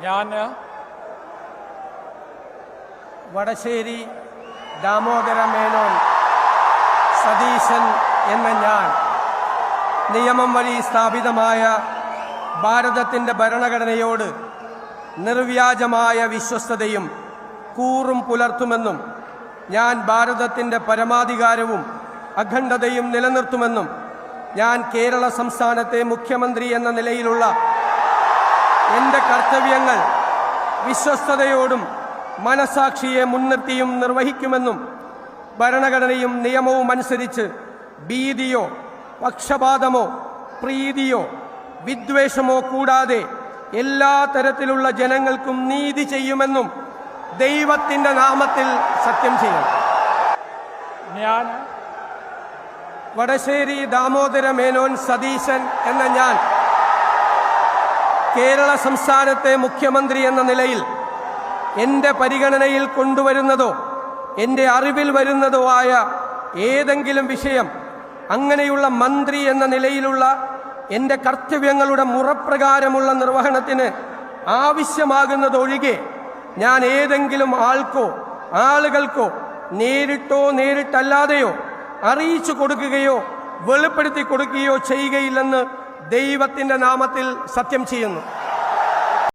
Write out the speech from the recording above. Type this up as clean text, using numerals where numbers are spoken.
ഞാൻ വടശ്ശേരി ദാമോദര മേനോൻ സതീശൻ എന്ന ഞാൻ നിയമം വഴി സ്ഥാപിതമായ ഭാരതത്തിൻ്റെ ഭരണഘടനയോട് നിർവ്യാജമായ വിശ്വസ്തതയും കൂറും പുലർത്തുമെന്നും ഞാൻ ഭാരതത്തിൻ്റെ പരമാധികാരവും അഖണ്ഡതയും നിലനിർത്തുമെന്നും ഞാൻ കേരള സംസ്ഥാനത്തെ മുഖ്യമന്ത്രി എന്ന നിലയിലുള്ള എൻ്റെ കർത്തവ്യങ്ങൾ വിശ്വസ്തയോടും മനസാക്ഷിയെ മുൻനിർത്തിയും നിർവഹിക്കുമെന്നും ഭരണഘടനയും നിയമവും അനുസരിച്ച് ഭീതിയോ പക്ഷപാതമോ പ്രീതിയോ വിദ്വേഷമോ കൂടാതെ എല്ലാ തരത്തിലുള്ള ജനങ്ങൾക്കും നീതി ചെയ്യുമെന്നും ദൈവത്തിൻ്റെ നാമത്തിൽ സത്യം ചെയ്യും. ഞാൻ വടശ്ശേരി ദാമോദര മേനോൻ സതീശൻ എന്ന ഞാൻ കേരള സംസ്ഥാനത്തെ മുഖ്യമന്ത്രി എന്ന നിലയിൽ എൻ്റെ പരിഗണനയിൽ കൊണ്ടുവരുന്നതോ എൻ്റെ അറിവിൽ വരുന്നതോ ആയ ഏതെങ്കിലും വിഷയം അങ്ങനെയുള്ള മന്ത്രി എന്ന നിലയിലുള്ള എൻ്റെ കർത്തവ്യങ്ങളുടെ മുറപ്രകാരമുള്ള നിർവഹണത്തിന് ആവശ്യമാകുന്നതൊഴികെ ഞാൻ ഏതെങ്കിലും ആൾക്കോ ആളുകൾക്കോ നേരിട്ടോ നേരിട്ടല്ലാതെയോ അറിയിച്ചു കൊടുക്കുകയോ വെളിപ്പെടുത്തി കൊടുക്കുകയോ ചെയ്യുകയില്ലെന്ന് ദൈവത്തിൻ്റെ നാമത്തിൽ സത്യം ചെയ്യുന്നു.